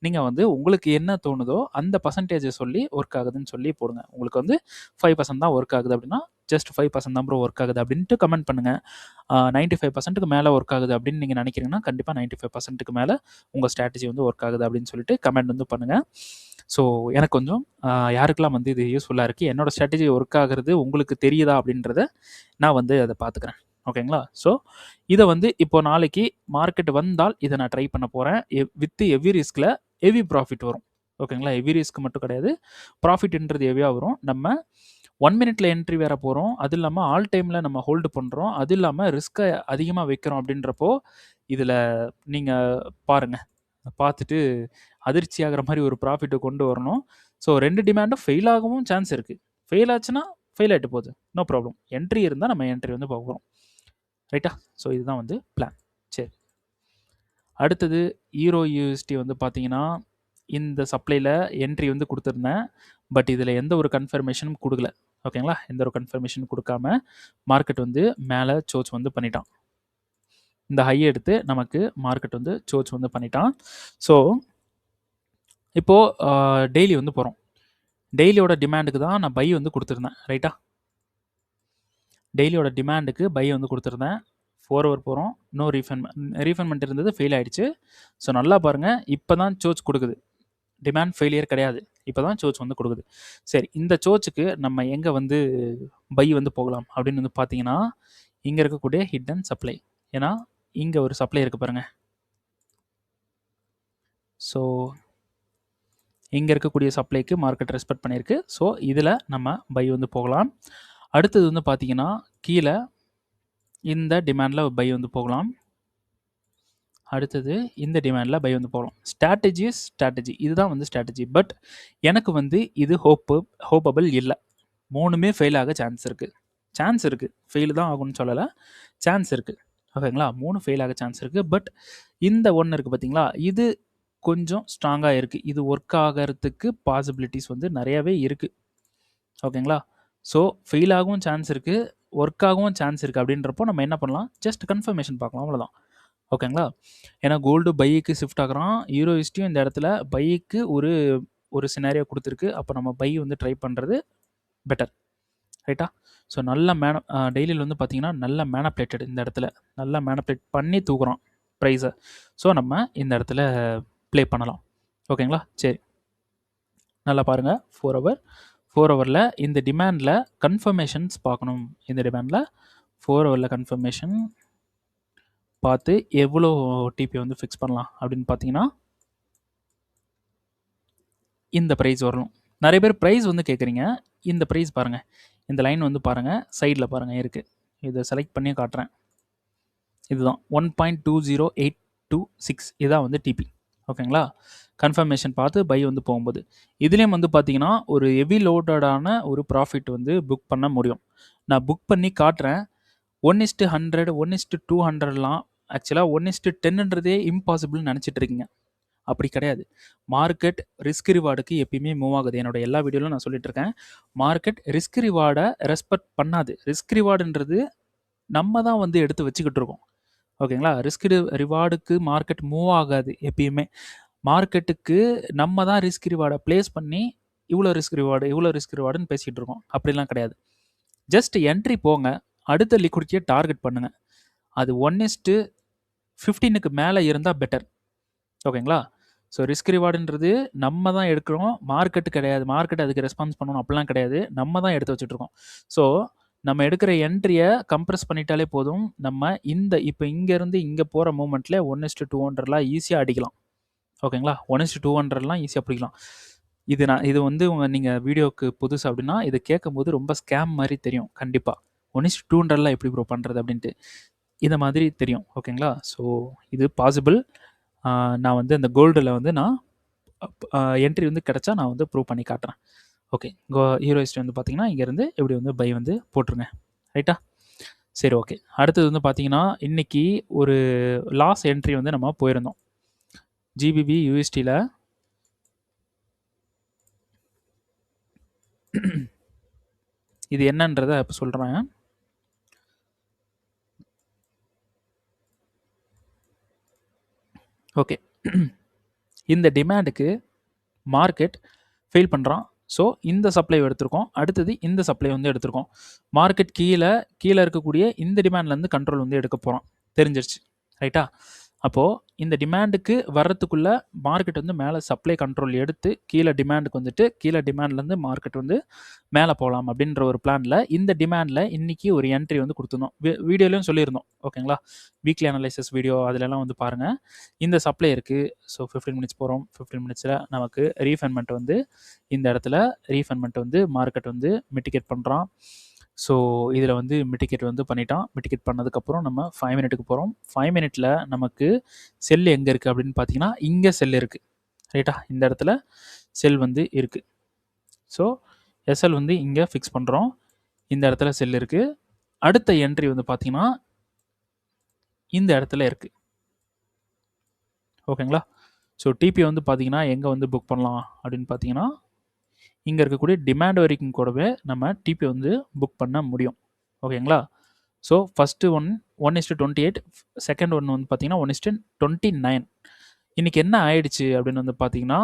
நீங்கள் வந்து உங்களுக்கு என்ன தோணுதோ அந்த பர்சன்டேஜை சொல்லி ஒர்க் ஆகுதுன்னு சொல்லி போடுங்க. உங்களுக்கு வந்து 5% தான் ஒர்க் ஆகுது அப்படின்னா ஜஸ்ட் 5% தான் ப்ரோ ஒர்க் ஆகுது அப்படின்ட்டு கமெண்ட் பண்ணுங்கள். 95%க்கு மேலே ஒர்க் ஆகுது அப்படின்னு நீங்கள் நினைக்கிறீங்கன்னா கண்டிப்பாக 95%க்கு மேலே உங்கள் ஸ்ட்ராட்டஜி வந்து ஒர்க் ஆகுது அப்படின்னு சொல்லிட்டு கமெண்ட் வந்து பண்ணுங்கள். ஸோ எனக்கு கொஞ்சம் யாருக்கெல்லாம் வந்து இது யூஸ்ஃபுல்லாக இருக்குது, என்னோடய ஸ்ட்ராட்டஜி ஒர்க் ஆகுறது உங்களுக்கு தெரியுதா அப்படின்றத நான் வந்து அதை பார்த்துக்கிறேன். ஓகேங்களா? ஸோ இதை வந்து இப்போ நாளைக்கு மார்க்கெட் வந்தால் இதை நான் ட்ரை பண்ண போகிறேன். வித் ஹெவி ரிஸ்கில் ஹெவி ப்ராஃபிட் வரும். ஓகேங்களா? ஹெவி ரிஸ்க் மட்டும் கிடையாது, ப்ராஃபிட்ன்றது ஹெவியாக வரும். நம்ம 1 மினிட்ல என்ட்ரி வேறு போகிறோம், அது இல்லாமல் ஆல் டைமில் நம்ம ஹோல்டு பண்ணுறோம், அது இல்லாமல் ரிஸ்க்கை அதிகமாக வைக்கிறோம். அப்படின்றப்போ இதில் நீங்கள் பாருங்கள், பார்த்துட்டு அதிர்ச்சி ஆகிற மாதிரி ஒரு ப்ராஃபிட்டை கொண்டு வரணும். ஸோ 2 டிமாண்டும் ஃபெயில் ஆகவும் சான்ஸ் இருக்குது. ஃபெயில் ஆச்சுன்னா ஃபெயில் ஆகிட்டு போகுது, நோ ப்ராப்ளம். என்ட்ரி இருந்தால் நம்ம என்ட்ரி வந்து போகிறோம். ரைட்டா? ஸோ இதுதான் வந்து பிளான். சரி, அடுத்தது ஈரோ யூஎஸ்டி வந்து பார்த்தீங்கன்னா இந்த சப்ளையில் என்ட்ரி வந்து கொடுத்துருந்தேன். பட் இதில் எந்த ஒரு கன்ஃபர்மேஷனும் கொடுக்கல. ஓகேங்களா? எந்த ஒரு கன்ஃபர்மேஷனும் கொடுக்காம மார்க்கெட் வந்து மேலே சோச் வந்து பண்ணிட்டான். இந்த ஹை எடுத்து நமக்கு மார்க்கெட் வந்து சோச் வந்து பண்ணிட்டான். ஸோ இப்போது டெய்லி வந்து போகிறோம். டெய்லியோட டிமாண்டுக்கு தான் நான் பை வந்து கொடுத்துருந்தேன். ரைட்டா? டெய்லியோட டிமாண்டுக்கு பை வந்து கொடுத்துருந்தேன். 4 ஹவர் போகிறோம், நோ ரீஃபண்ட்மெண்ட் இருந்தது, ஃபெயில் ஆகிடுச்சு. ஸோ நல்லா பாருங்கள், இப்போ தான் சோச் கொடுக்குது. டிமாண்ட் ஃபெயிலியர் கிடையாது, இப்போ தான் சோச் வந்து கொடுக்குது. சரி, இந்த சோச்சுக்கு நம்ம எங்கே வந்து பை வந்து போகலாம் அப்படின்னு வந்து பார்த்தீங்கன்னா இங்கே இருக்கக்கூடிய ஹிடன் சப்ளை. ஏன்னா இங்கே ஒரு சப்ளை இருக்குது பாருங்கள். ஸோ இங்கே இருக்கக்கூடிய சப்ளைக்கு மார்க்கெட் ரெஸ்பெக்ட் பண்ணியிருக்கு. ஸோ இதில் நம்ம பை வந்து போகலாம். அடுத்தது வந்து பார்த்தீங்கன்னா கீழே இந்த டிமாண்டில் பை வந்து போகலாம். அடுத்தது இந்த டிமாண்டில் பை வந்து போகலாம். ஸ்ட்ராட்டஜி இதுதான் வந்து ஸ்ட்ராட்டஜி. பட் எனக்கு வந்து இது ஹோப்பபிள் இல்லை. 3மே ஃபெயில் ஆக சான்ஸ் இருக்குது. ஃபெயில் தான் ஆகும்னு சொல்லலை, சான்ஸ் இருக்குது. ஓகேங்களா? 3 ஃபெயில் ஆக சான்ஸ் இருக்குது. பட் இந்த ஒன்று இருக்குது பார்த்தீங்களா, இது கொஞ்சம் ஸ்ட்ராங்காக இருக்குது. இது ஒர்க் ஆகிறதுக்கு பாசிபிலிட்டிஸ் வந்து நிறையாவே இருக்குது. ஓகேங்களா? ஸோ ஃபெயில் ஆகவும் சான்ஸ் இருக்குது, ஒர்க் ஆகவும் சான்ஸ் இருக்குது. அப்படின்றப்போ நம்ம என்ன பண்ணலாம், ஜஸ்ட் கன்ஃபர்மேஷன் பார்க்கலாம், அவ்வளோதான். ஓகேங்களா? ஏன்னா கோல்டு பைக்கு ஷிஃப்ட் ஆகிறான், யூரோஸ்டியும் இந்த இடத்துல பைக்கு ஒரு சினாரியோ கொடுத்துருக்கு. அப்போ நம்ம பை வந்து ட்ரை பண்ணுறது பெட்டர். ரைட்டா? ஸோ நல்ல டெய்லியில் வந்து பார்த்தீங்கன்னா நல்ல மேனப்ளேட்டட். இந்த இடத்துல நல்லா மேனப்ளேட் பண்ணி தூக்குறோம் ப்ரைஸை. ஸோ நம்ம இந்த இடத்துல ப்ளே பண்ணலாம். ஓகேங்களா? சரி, நல்லா பாருங்கள். 4 ஹவரில் இந்த டிமாண்டில் கன்ஃபர்மேஷன்ஸ் பார்க்கணும். இந்த டிமாண்டில் 4 ஹவரில் கன்ஃபர்மேஷன் பார்த்து எவ்வளோ டிபி வந்து ஃபிக்ஸ் பண்ணலாம் அப்படின்னு பார்த்தீங்கன்னா இந்த ப்ரைஸ் வரணும். நிறைய பேர் ப்ரைஸ் வந்து கேட்குறீங்க. இந்த ப்ரைஸ் பாருங்கள், இந்த லைன் வந்து பாருங்கள், சைடில் பாருங்கள் இருக்குது. இதை செலக்ட் பண்ணி காட்டுறேன். இதுதான் 1.20826. இதுதான் வந்து டிபி. ஓகேங்களா? கன்ஃபர்மேஷன் பார்த்து பை வந்து போகும்போது இதுலேயும் வந்து பார்த்தீங்கன்னா ஒரு ஹெவி லோடடான ஒரு ப்ராஃபிட் வந்து புக் பண்ண முடியும். நான் புக் பண்ணி காட்டுறேன். 1:100 1:200லாம் ஆக்சுவலாக 1:10ன்றதே இம்பாசிபிள்னு நினச்சிட்டு இருக்கீங்க. அப்படி கிடையாது. மார்க்கெட் ரிஸ்க் ரிவார்டுக்கு எப்பயுமே மூவ் ஆகுது. என்னோட எல்லா வீடியோவிலும் நான் சொல்லிட்டு இருக்கேன், மார்க்கெட் ரிஸ்க் ரிவார்டை ரெஸ்பெக்ட் பண்ணாது. ரிஸ்க் ரிவார்டுன்றது நம்ம தான் வந்து எடுத்து வச்சுக்கிட்டு இருக்கோம். ஓகேங்களா? ரிஸ்க் ரிவார்டுக்கு மார்க்கெட் மூவ் ஆகாது எப்பயுமே. மார்க்கெட்டுக்கு நம்ம தான் ரிஸ்க் ரிவார்டை ப்ளேஸ் பண்ணி இவ்வளோ ரிஸ்க் ரிவார்டுன்னு பேசிகிட்டு இருக்கோம். அப்படிலாம் கிடையாது. ஜஸ்ட் என்ட்ரி போங்க, அடுத்த லிக்விடிட்டியை டார்கெட் பண்ணுங்கள். அது 1:15க்கு மேலே இருந்தால் பெட்டர். ஓகேங்களா? ஸோ ரிஸ்க் ரிவார்டுன்றது நம்ம தான் எடுக்கிறோம், மார்க்கெட்டு கிடையாது. மார்க்கெட் அதுக்கு ரெஸ்பான்ஸ் பண்ணணும் அப்படிலாம் கிடையாது, நம்ம தான் எடுத்து வச்சுட்ருக்கோம். ஸோ நம்ம எடுக்கிற என்ட்ரியை கம்ப்ரெஸ் பண்ணிட்டாலே போதும். நம்ம இப்போ இங்கேருந்து இங்கே போகிற மூமெண்ட்டில் 1:200லாம் ஈஸியாக அடிக்கலாம். ஓகேங்களா? 1:200லாம் ஈஸியாக பிடிக்கலாம். இது வந்து நீங்கள் வீடியோவுக்கு புதுசு அப்படின்னா இதை கேட்கும்போது ரொம்ப ஸ்கேம் மாதிரி தெரியும். கண்டிப்பாக 1:200லாம் எப்படி ப்ரோ பண்ணுறது அப்படின்ட்டு இந்த மாதிரி தெரியும். ஓகேங்களா? ஸோ இது பாசிபிள். நான் வந்து அந்த கோல்டில் வந்து நான் என்ட்ரி வந்து கிடச்சா நான் வந்து ப்ரூவ் பண்ணி காட்டுறேன். ஓகே, ஹீரோயிஸ்ட் வந்து பார்த்தீங்கன்னா இங்கேருந்து எப்படி வந்து பை வந்து போட்டுருங்க. ரைட்டா? சரி, ஓகே. அடுத்தது வந்து பார்த்தீங்கன்னா இன்றைக்கி ஒரு லாஸ் என்ட்ரி வந்து நம்ம போயிருந்தோம் ஜிபிபி யூஎஸ்டியில். இது என்னன்றதை இப்போ சொல்கிறேன். ஓகே, இந்த டிமாண்டுக்கு மார்க்கெட் ஃபெயில் பண்ணுறான். ஸோ இந்த சப்ளை எடுத்திருக்கோம், அடுத்தது இந்த சப்ளை வந்து எடுத்திருக்கோம். மார்க்கெட் கீழே இருக்கக்கூடிய இந்த டிமாண்ட்லேருந்து கண்ட்ரோல் வந்து எடுக்க போகிறோம், தெரிஞ்சிருச்சு. ரைட்டா? அப்போது இந்த டிமாண்டுக்கு வர்றதுக்குள்ளே மார்க்கெட் வந்து மேலே சப்ளை கண்ட்ரோல் எடுத்து கீழே டிமாண்டுக்கு வந்துட்டு கீழே டிமாண்ட்லேருந்து மார்க்கெட் வந்து மேலே போகலாம் அப்படின்ற ஒரு பிளானில் இந்த டிமாண்டில் இன்றைக்கி ஒரு என்ட்ரி வந்து கொடுத்துருந்தோம். வீடியோலையும் சொல்லியிருந்தோம். ஓகேங்களா? வீக்லி அனலைசஸ் வீடியோ அதிலெல்லாம் வந்து பாருங்கள். இந்த சப்ளை இருக்குது. ஸோ 15 மினிட்ஸ் போகிறோம். 15 மினிட்ஸில் நமக்கு ரீஃபண்ட்மெண்ட் வந்து இந்த இடத்துல ரீஃபண்ட்மெண்ட் வந்து மார்க்கெட் வந்து மிட்டிகேட் பண்ணுறான். ஸோ இதில் வந்து மிட்டிகேட் வந்து பண்ணிட்டான். மிட்டிகேட் பண்ணதுக்கப்புறம் நம்ம 5 மினிட்டுக்கு போகிறோம். 5 மினிட்டில் நமக்கு செல் எங்கே இருக்குது அப்படின்னு பார்த்தீங்கன்னா இங்கே செல் இருக்குது. ரைட்டா? இந்த இடத்துல செல் வந்து இருக்குது. ஸோ எஸ்எல் வந்து இங்கே ஃபிக்ஸ் பண்ணுறோம். இந்த இடத்துல செல் இருக்குது. அடுத்த என்ட்ரி வந்து பார்த்தீங்கன்னா இந்த இடத்துல இருக்குது. ஓகேங்களா? ஸோ டிபி வந்து பார்த்தீங்கன்னா எங்கே வந்து புக் பண்ணலாம் அப்படின்னு பார்த்தீங்கன்னா இங்கே இருக்கக்கூடிய டிமாண்ட் வரைக்கும் கூடவே நம்ம டிபி வந்து புக் பண்ண முடியும். ஓகேங்களா? ஸோ ஃபஸ்ட்டு 1:28, செகண்ட் ஒன் வந்து பார்த்தீங்கன்னா 1:29. இன்றைக்கி என்ன ஆயிடுச்சு அப்படின்னு வந்து பார்த்தீங்கன்னா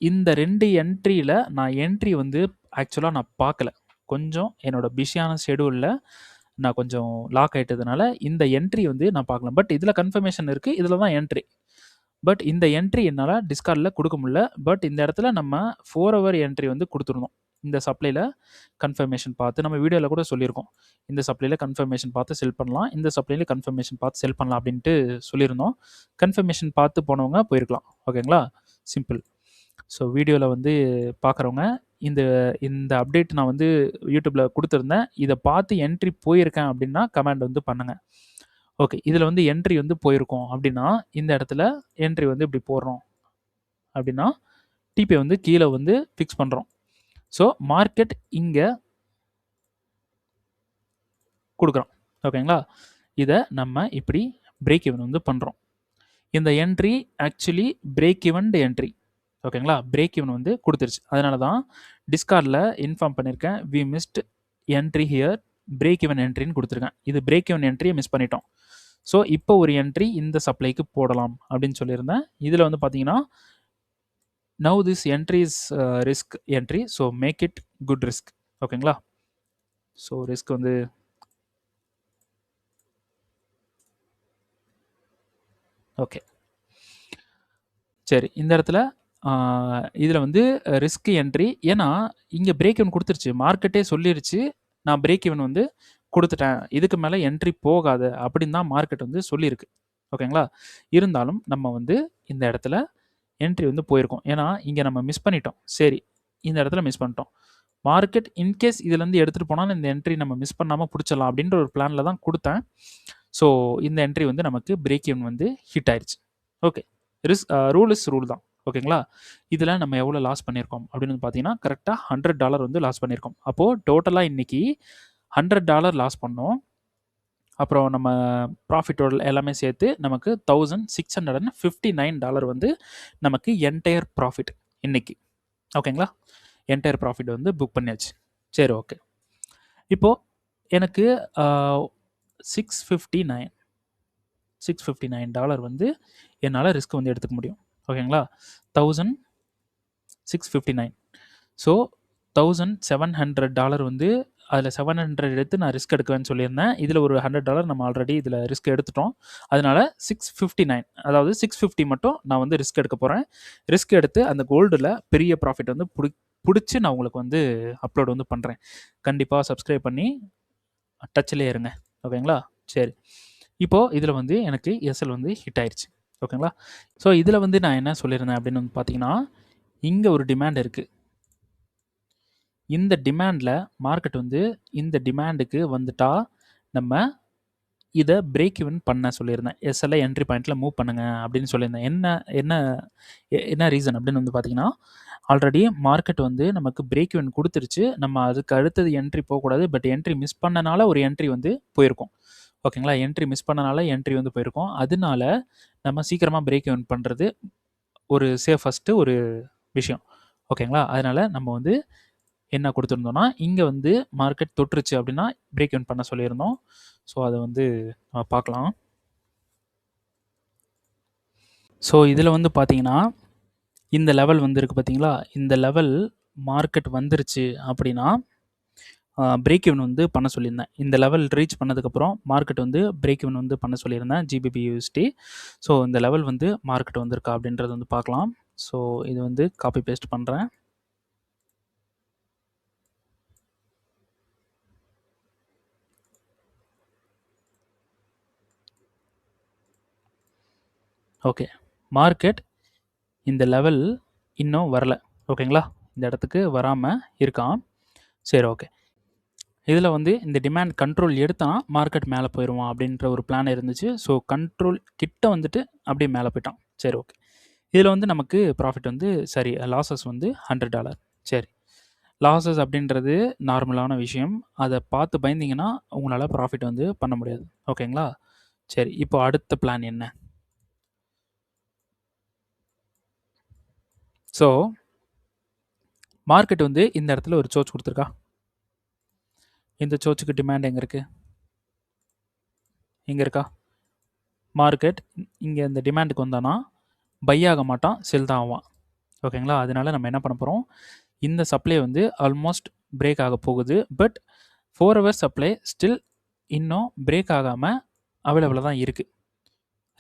இந்த 2 என்ட்ரியில் நான் என்ட்ரி வந்து ஆக்சுவலாக நான் பார்க்கல. கொஞ்சம் என்னோட பிஸியான ஷெடியூலில் நான் கொஞ்சம் லாக் ஆகிட்டதுனால இந்த என்ட்ரி வந்து நான் பார்க்கல. பட் இதில் கன்ஃபர்மேஷன் இருக்குது, இதில் தான் என்ட்ரி. பட் இந்த என்ட்ரி என்னால் டிஸ்கார்டில் கொடுக்க முடியல. பட் இந்த இடத்துல நம்ம 4 ஹவர் என்ட்ரி வந்து கொடுத்துருந்தோம். இந்த சப்ளையில் கன்ஃபர்மேஷன் பார்த்து நம்ம வீடியோவில் கூட சொல்லியிருக்கோம். இந்த சப்ளையில் கன்ஃபர்மேஷன் பார்த்து செல் பண்ணலாம், இந்த சப்ளையில் கன்ஃபர்மேஷன் பார்த்து செல் பண்ணலாம் அப்படின்ட்டு சொல்லியிருந்தோம். கன்ஃபர்மேஷன் பார்த்து போனவங்க போயிருக்கலாம். ஓகேங்களா? சிம்பிள். ஸோ வீடியோவில் வந்து பார்க்குறவங்க இந்த இந்த அப்டேட் நான் வந்து யூடியூப்பில் கொடுத்துருந்தேன். இதை பார்த்து என்ட்ரி போயிருக்கேன் அப்படின்னா கமெண்ட் வந்து பண்ணுங்கள். ஓகே, இதில் வந்து என்ட்ரி வந்து போயிருக்கோம் அப்படின்னா இந்த இடத்துல என்ட்ரி வந்து இப்படி போடுறோம் அப்படின்னா டிபி வந்து கீழே வந்து ஃபிக்ஸ் பண்ணுறோம். ஸோ மார்க்கெட் இங்கே கொடுக்குறோம். ஓகேங்களா? இதை நம்ம இப்படி பிரேக் ஈவன் வந்து பண்ணுறோம். இந்த entry actually break even entry. ஓகேங்களா? பிரேக் ஈவன் வந்து கொடுத்துருச்சு. அதனால தான் டிஸ்கார்டில் இன்ஃபார்ம் பண்ணியிருக்கேன். We missed entry here, break even என்ட்ரின்னு கொடுத்துருக்கேன். இது பிரேக் ஈவன் என்ட்ரியை மிஸ் பண்ணிட்டோம். ஸோ இப்போ ஒரு என்ட்ரி இந்த சப்ளைக்கு போடலாம் அப்படின்னு சொல்லியிருந்தேன். இதில் வந்து பார்த்தீங்கன்னா now this entry is risk entry, so make it good risk. ஓகேங்களா? ஸோ ரிஸ்க் வந்து ஓகே, சரி. இந்த இடத்துல இதில் வந்து ரிஸ்க் என்ட்ரி, ஏன்னா இங்கே பிரேக் ஈவன் கொடுத்துருச்சு, மார்க்கெட்டே சொல்லிருச்சு நான் பிரேக் ஈவன் வந்து கொடுத்துட்டேன், இதுக்கு மேலே என்ட்ரி போகாது அப்படின்னு தான் மார்க்கெட் வந்து சொல்லியிருக்கு. ஓகேங்களா? இருந்தாலும் நம்ம வந்து இந்த இடத்துல என்ட்ரி வந்து போயிருக்கோம். ஏன்னா இங்கே நம்ம மிஸ் பண்ணிட்டோம். சரி, இந்த இடத்துல மிஸ் பண்ணிட்டோம். மார்க்கெட் இன்கேஸ் இதுலேருந்து எடுத்துகிட்டு போனாலும் இந்த என்ட்ரி நம்ம மிஸ் பண்ணாமல் பிடிச்சிடலாம் அப்படின்ற ஒரு பிளானில் தான் கொடுத்தேன். ஸோ இந்த என்ட்ரி வந்து நமக்கு பிரேக் ஈவன் வந்து ஹிட் ஆயிடுச்சு. ஓகே, ரூல் இஸ் ரூல் தான். ஓகேங்களா? இதில் நம்ம எவ்வளோ லாஸ் பண்ணியிருக்கோம் அப்படின்னு பார்த்தீங்கன்னா கரெக்டாக $100 வந்து லாஸ் பண்ணியிருக்கோம். அப்போது டோட்டலாக இன்றைக்கி $100 லாஸ் பண்ணோம். அப்புறம் நம்ம ப்ராஃபிட்டோட எல்லாமே சேர்த்து நமக்கு $1659 வந்து நமக்கு என்டையர் ப்ராஃபிட் இன்னைக்கு. ஓகேங்களா? என்டையர் ப்ராஃபிட் வந்து புக் பண்ணியாச்சு. சரி, ஓகே. இப்போது எனக்கு $659 வந்து என்னால் ரிஸ்க் வந்து எடுத்துக்க முடியும். ஓகேங்களா? 1659. ஸோ $1700 வந்து அதில் 700 எடுத்து நான் ரிஸ்க் எடுக்குவேன்னு சொல்லியிருந்தேன். இதில் ஒரு $100 நம்ம ஆல்ரெடி இதில் ரிஸ்க் எடுத்துட்டோம். அதனால 659, அதாவது 650 மட்டும் நான் வந்து ரிஸ்க் எடுக்க போகிறேன். ரிஸ்க் எடுத்து அந்த கோல்டில் பெரிய ப்ராஃபிட் வந்து பிடிச்சி நான் உங்களுக்கு வந்து அப்லோட் வந்து பண்ணுறேன். கண்டிப்பாக சப்ஸ்கிரைப் பண்ணி டச்சிலே இருங்க. ஓகேங்களா? சரி, இப்போது இதில் வந்து எனக்கு எஸ்எல் வந்து ஹிட் ஆயிடுச்சு. ஓகேங்களா? ஸோ இதில் வந்து நான் என்ன சொல்லியிருந்தேன் அப்படின்னு வந்து பார்த்தீங்கன்னா இங்கே ஒரு டிமாண்ட் இருக்குது. இந்த டிமாண்டில் மார்க்கெட் வந்து இந்த டிமாண்டுக்கு வந்துட்டா நம்ம இதை பிரேக் ஈவன் பண்ண சொல்லியிருந்தேன். எஸ்எல்ஐ என்ட்ரி பாயிண்ட்டில் மூவ் பண்ணுங்க அப்படின்னு சொல்லியிருந்தேன். என்ன ரீசன் அப்படின்னு வந்து பார்த்தீங்கன்னா ஆல்ரெடி மார்க்கெட் வந்து நமக்கு பிரேக் ஈவன் கொடுத்துருச்சு. நம்ம அதுக்கு அடுத்தது என்ட்ரி போகக்கூடாது. பட் என்ட்ரி மிஸ் பண்ணனால ஒரு என்ட்ரி வந்து போயிருக்கும். ஓகேங்களா? என்ட்ரி மிஸ் பண்ணனால என்ட்ரி வந்து போயிருக்கும். அதனால நம்ம சீக்கிரமாக பிரேக் ஈவன் பண்ணுறது ஒரு சேஃபஸ்ட்டு ஒரு விஷயம். ஓகேங்களா? அதனால் நம்ம வந்து என்ன கொடுத்துருந்தோம்னா இங்கே வந்து மார்க்கெட் தொட்டுருச்சு அப்படின்னா பிரேக் ஈவன் பண்ண சொல்லியிருந்தோம். ஸோ அதை வந்து நம்ம பார்க்கலாம். ஸோ இதில் வந்து பார்த்தீங்கன்னா இந்த லெவல் வந்து இருக்குது பார்த்தீங்களா? இந்த லெவல் மார்க்கெட் வந்துருச்சு அப்படின்னா பிரேக் ஈவன் வந்து பண்ண சொல்லியிருந்தேன். இந்த லெவல் ரீச் பண்ணதுக்கப்புறம் மார்க்கெட் வந்து பிரேக் ஈவன் வந்து பண்ண சொல்லியிருந்தேன் GBP/USD. ஸோ இந்த லெவல் வந்து மார்க்கெட் வந்திருக்கா அப்படின்றது வந்து பார்க்கலாம். ஸோ இது வந்து காப்பி பேஸ்ட் பண்ணுறேன். ஓகே, மார்க்கெட் இந்த லெவல் இன்னும் வரல. ஓகேங்களா? இந்த இடத்துக்கு வராமல் இருக்கான். சரி, ஓகே. இதில் வந்து இந்த டிமாண்ட் கண்ட்ரோல் எடுத்தால் மார்க்கெட் மேலே போயிடுவான் அப்படின்ற ஒரு பிளான் இருந்துச்சு. ஸோ கண்ட்ரோல் கிட்ட வந்துட்டு அப்படியே மேலே போயிட்டான். சரி, ஓகே. இதில் வந்து நமக்கு ப்ராஃபிட் வந்து லாஸஸ் வந்து $100. சரி, லாஸஸ் அப்படின்றது நார்மலான விஷயம். அதை பார்த்து பயந்தீங்கன்னா உங்களால் ப்ராஃபிட் வந்து பண்ண முடியாது. ஓகேங்களா? சரி, இப்போ அடுத்த பிளான் என்ன? ஸோ மார்க்கெட் வந்து இந்த இடத்துல ஒரு சோச் கொடுத்துருக்கா. இந்த சோச்சுக்கு டிமாண்ட் எங்கே இருக்குது? இங்கே இருக்கா? மார்க்கெட் இங்கே இந்த டிமாண்டுக்கு வந்தானா பை ஆக மாட்டான், செல் தான் ஆவான். ஓகேங்களா? அதனால நம்ம என்ன பண்ண போகிறோம், இந்த சப்ளை வந்து ஆல்மோஸ்ட் பிரேக் ஆக போகுது. பட் 4 ஹவர்ஸ் சப்ளை ஸ்டில் இன்னும் பிரேக் ஆகாமல் அவைலபிளாக தான் இருக்குது.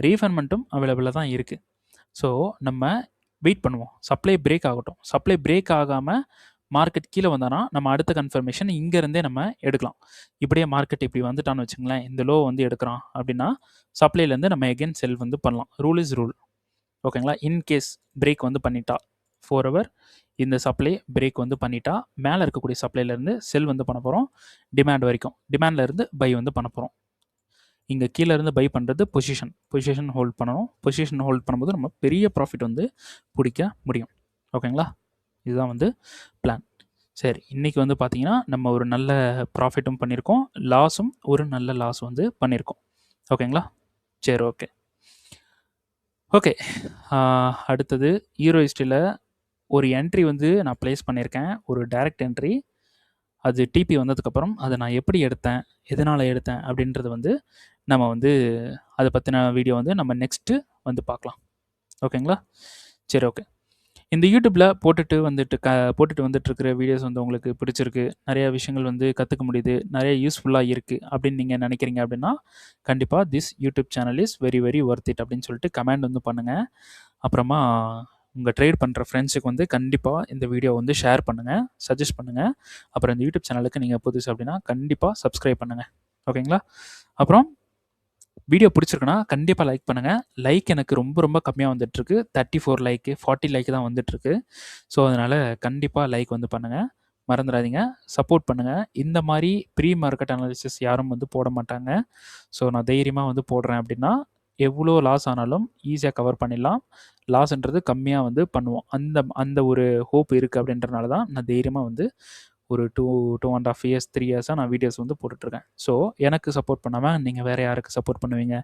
ரீஃபர்மெண்ட்டும் அவைலபிளாக தான் இருக்குது. ஸோ நம்ம வெயிட் பண்ணுவோம், சப்ளை பிரேக் ஆகட்டும். சப்ளை பிரேக் ஆகாமல் மார்க்கெட் கீழே வந்தானா நம்ம அடுத்த கன்ஃபர்மேஷன் இங்கேருந்தே நம்ம எடுக்கலாம். இப்படியே மார்க்கெட் இப்படி வந்துட்டான்னு வச்சுங்களேன், இந்த லோ வந்து எடுக்கிறான் அப்படின்னா சப்ளைலேருந்து நம்ம எகெயின் செல் வந்து பண்ணலாம். Rule is rule. ஓகேங்களா? இன்கேஸ் பிரேக் வந்து பண்ணிட்டா 4 ஹவர் இந்த சப்ளை பிரேக் வந்து பண்ணிட்டா மேலே இருக்கக்கூடிய சப்ளைலேருந்து செல் வந்து பண்ண போகிறோம். டிமாண்ட் வரைக்கும், டிமாண்ட்லேருந்து பை வந்து பண்ண போகிறோம். இங்கே கீழே இருந்து பை பண்ணுறது பொசிஷன் ஹோல்ட் பண்ணணும். பொசிஷன் ஹோல்ட் பண்ணும்போது நம்ம பெரிய ப்ராஃபிட் வந்து பிடிக்க முடியும். ஓகேங்களா? இதுதான் வந்து பிளான். சரி, இன்றைக்கி வந்து பார்த்திங்கன்னா நம்ம ஒரு நல்ல ப்ராஃபிட்டும் பண்ணியிருக்கோம், ஒரு நல்ல லாஸ் வந்து பண்ணியிருக்கோம். ஓகேங்களா? சரி, ஓகே. ஓகே, அடுத்தது ஈரோ ஹிஸ்ட்ரியில் ஒரு என்ட்ரி வந்து நான் ப்ளேஸ் பண்ணியிருக்கேன், ஒரு டைரக்ட் என்ட்ரி. அது டிபி வந்ததுக்கப்புறம் அதை நான் எப்படி எடுத்தேன், எதனால் எடுத்தேன் அப்படின்றது வந்து நம்ம வந்து அதை பற்றின வீடியோ வந்து நம்ம நெக்ஸ்ட்டு வந்து பார்க்கலாம். ஓகேங்களா? சரி, ஓகே. இந்த யூடியூப்பில் போட்டுட்டு வந்துட்டுருக்கிற வீடியோஸ் வந்து உங்களுக்கு பிடிச்சிருக்கு, நிறைய விஷயங்கள் வந்து கற்றுக்க முடியுது, நிறைய யூஸ்ஃபுல்லாக இருக்குது அப்படின்னு நீங்கள் நினைக்கிறீங்க அப்படின்னா கண்டிப்பாக this YouTube channel is very very worth it அப்படின்னு சொல்லிட்டு கமெண்ட் வந்து பண்ணுங்கள். அப்புறமா உங்கள் ட்ரேட் பண்ணுற ஃப்ரெண்ட்ஸுக்கு வந்து கண்டிப்பாக இந்த வீடியோ வந்து ஷேர் பண்ணுங்கள், சஜஸ்ட் பண்ணுங்கள். அப்புறம் இந்த யூடியூப் சேனலுக்கு நீங்கள் புதுசு அப்படின்னா கண்டிப்பாக சப்ஸ்கிரைப் பண்ணுங்கள். ஓகேங்களா? அப்புறம் வீடியோ பிடிச்சிருக்குன்னா கண்டிப்பாக லைக் பண்ணுங்கள். லைக் எனக்கு ரொம்ப ரொம்ப கம்மியாக வந்துட்டுருக்கு, 34 லைக்கு 40 லைக் தான் வந்துட்டுருக்கு. ஸோ அதனால் கண்டிப்பாக லைக் வந்து பண்ணுங்கள், மறந்துடாதீங்க. சப்போர்ட் பண்ணுங்கள். இந்த மாதிரி ப்ரீ மார்க்கெட் அனாலிசிஸ் யாரும் வந்து போட மாட்டாங்க. ஸோ நான் தைரியமாக வந்து போடுறேன் அப்படின்னா எவ்வளோ லாஸ் ஆனாலும் ஈஸியாக கவர் பண்ணிடலாம். லாஸ்ன்றது கம்மியாக வந்து பண்ணுவோம். அந்த ஒரு ஹோப் இருக்குது அப்படின்றனால தான் நான் தைரியமாக வந்து ஒரு 2.5 இயர்ஸ் 3 இயர்ஸாக நான் வீடியோஸ் வந்து போட்டுட்ருக்கேன். ஸோ எனக்கு சப்போர்ட் பண்ணாமல் நீங்கள் வேறு யாருக்கு சப்போர்ட் பண்ணுவீங்க?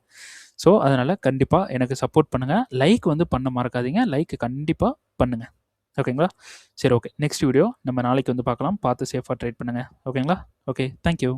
ஸோ அதனால் கண்டிப்பாக எனக்கு சப்போர்ட் பண்ணுங்கள். லைக் வந்து பண்ண மறக்காதீங்க. லைக் கண்டிப்பாக பண்ணுங்கள். ஓகேங்களா? சரி, ஓகே. நெக்ஸ்ட் வீடியோ நம்ம நாளைக்கு வந்து பார்க்கலாம். பார்த்து சேஃபாக ட்ரேட் பண்ணுங்கள். ஓகேங்களா? Okay, thank you.